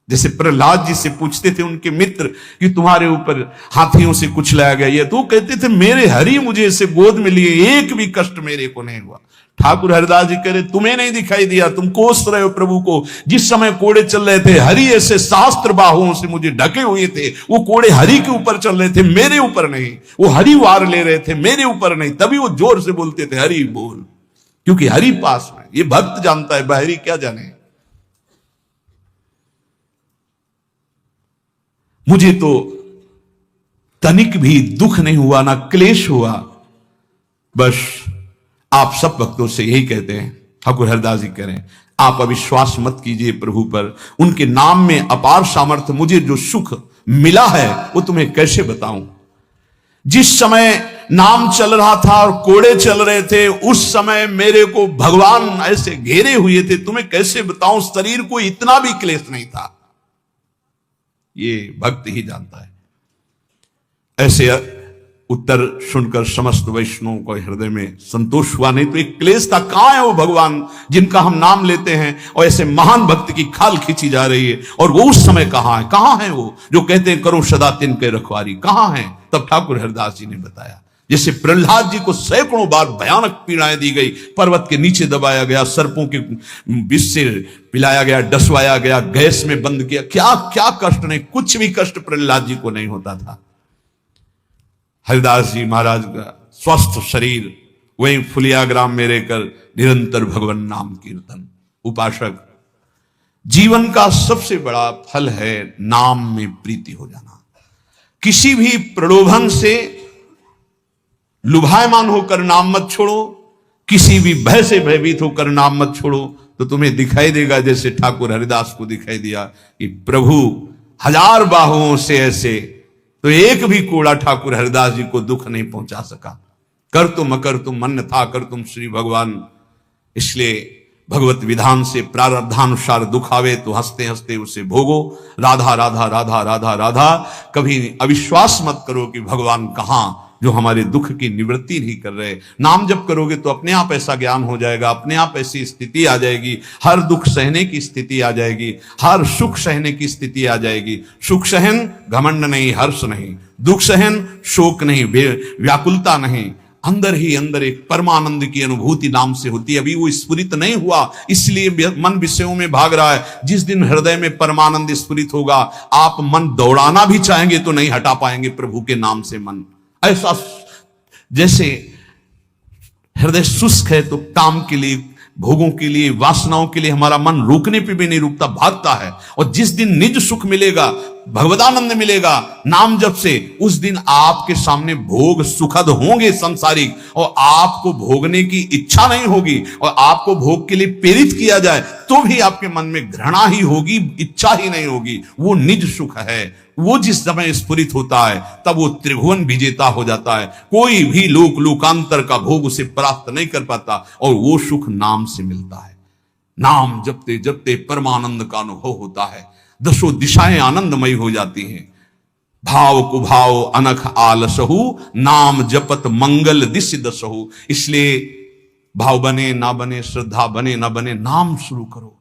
जैसे प्रहलाद जी से पूछते थे उनके मित्र कि तुम्हारे ऊपर हाथियों से कुछ लाया गया, ये तो कहते थे मेरे हरि मुझे ऐसे गोद में लिए, एक भी कष्ट मेरे को नहीं हुआ। ठाकुर हरिदास जी कह रहे तुम्हें नहीं दिखाई दिया, तुम कोस रहे हो प्रभु को। जिस समय कोड़े चल रहे थे हरि ऐसे सहस्त्र बाहुओं से मुझे ढके हुए थे, वो कोड़े हरि के ऊपर चल रहे थे, मेरे ऊपर नहीं। वो हरि वार ले रहे थे, मेरे ऊपर नहीं। तभी वो जोर से बोलते थे हरि बोल, क्योंकि हरि पास में। ये भक्त जानता है, बहरी क्या जाने। मुझे तो तनिक भी दुख नहीं हुआ, ना क्लेश हुआ। बस आप सब भक्तों से यही कहते हैं, ठाकुर हरिदास जी कह रहे हैं, आप अविश्वास मत कीजिए प्रभु पर, उनके नाम में अपार सामर्थ्य। मुझे जो सुख मिला है वो तुम्हें कैसे बताऊं। जिस समय नाम चल रहा था और कोड़े चल रहे थे, उस समय मेरे को भगवान ऐसे घेरे हुए थे, तुम्हें कैसे बताऊं। शरीर को इतना भी क्लेश नहीं था, ये भक्त ही जानता है। ऐसे उत्तर सुनकर समस्त वैष्णवों को हृदय में संतोष हुआ। नहीं तो एक क्लेश था, कहां है वो भगवान जिनका हम नाम लेते हैं और ऐसे महान भक्त की खाल खींची जा रही है, और वो उस समय कहां है वो जो कहते हैं करो सदा तिनके रखवारी, कहां है। तब ठाकुर हरिदास जी ने बताया, जैसे प्रहलाद जी को सैकड़ों बार भयानक पीड़ाएं दी गई, पर्वत के नीचे दबाया गया, सर्पों के विष से पिलाया गया, डसवाया गया, गैस में बंद किया, क्या क्या कष्ट नहीं, कुछ भी कष्ट प्रहलाद जी को नहीं होता था। हरिदास जी महाराज का स्वस्थ शरीर वहीं फुलियाग्राम में रहकर निरंतर भगवान नाम कीर्तन। उपासक, जीवन का सबसे बड़ा फल है नाम में प्रीति हो जाना। किसी भी प्रलोभन से लुभायमान होकर नाम मत छोड़ो, किसी भी भय से भयभीत होकर नाम मत छोड़ो, तो तुम्हें दिखाई देगा जैसे ठाकुर हरिदास को दिखाई दिया कि प्रभु हजार बाहुओं से ऐसे, तो एक भी कोड़ा ठाकुर हरिदास जी को दुख नहीं पहुंचा सका। कर तुम अकर तुम मन था कर तुम श्री भगवान। इसलिए भगवत विधान से प्रारब्धानुसार दुख आवे तो हंसते हंसते उसे भोगो। राधा राधा राधा राधा राधा। कभी अविश्वास मत करो कि भगवान कहां, जो हमारे दुख की निवृत्ति नहीं कर रहे। नाम जप करोगे तो अपने आप ऐसा ज्ञान हो जाएगा, अपने आप ऐसी स्थिति आ जाएगी, हर दुख सहने की स्थिति आ जाएगी, हर सुख सहने की स्थिति आ जाएगी। सुख सहन घमंड नहीं, हर्ष नहीं, दुख सहन शोक नहीं, व्याकुलता नहीं, अंदर ही अंदर एक परमानंद की अनुभूति नाम से होती है। अभी वो स्फुरित नहीं हुआ, इसलिए मन विषयों में भाग रहा है। जिस दिन हृदय में परमानंद स्फुरित होगा, आप मन दौड़ाना भी चाहेंगे तो नहीं हटा पाएंगे प्रभु के नाम से मन। ऐसा जैसे हृदय शुष्क है तो काम के लिए, भोगों के लिए, वासनाओं के लिए हमारा मन रुकने पे भी नहीं रुकता, भागता है। और जिस दिन निज सुख मिलेगा, भगवदानंद मिलेगा नाम जप से, उस दिन आपके सामने भोग सुखद होंगे संसारिक, और आपको भोगने की इच्छा नहीं होगी, और आपको भोग के लिए प्रेरित किया जाए तो भी आपके मन में घृणा ही होगी, इच्छा ही नहीं होगी। वो निज सुख है, वो जिस समय स्फुरित होता है तब वो त्रिभुवन विजेता हो जाता है। कोई भी लोकांतर का भोग उसे प्राप्त नहीं कर पाता, और वो सुख नाम से मिलता है। नाम जपते जपते परमानंद का अनुभव होता है, दसों दिशाएं आनंदमयी हो जाती हैं। भाव कुभाव अनख आलसहु, नाम जपत मंगल दिश दसहु। इसलिए भाव बने ना बने, श्रद्धा बने ना बने, नाम शुरू करो।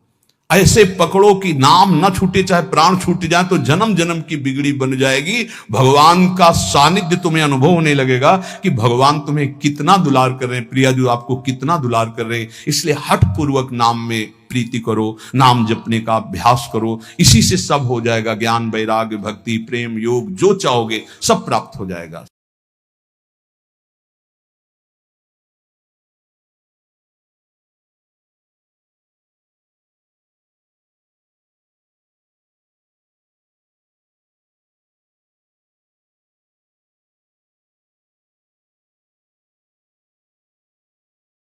ऐसे पकड़ो कि नाम ना छूटे, चाहे प्राण छूट जाए तो जन्म जन्म की बिगड़ी बन जाएगी। भगवान का सानिध्य तुम्हें अनुभव होने लगेगा कि भगवान तुम्हें कितना दुलार कर रहे हैं, प्रिया जो आपको कितना दुलार कर रहे हैं। इसलिए हठ पूर्वक नाम में प्रीति करो, नाम जपने का अभ्यास करो। इसी से सब हो जाएगा, ज्ञान वैराग्य भक्ति प्रेम योग जो चाहोगे सब प्राप्त हो जाएगा।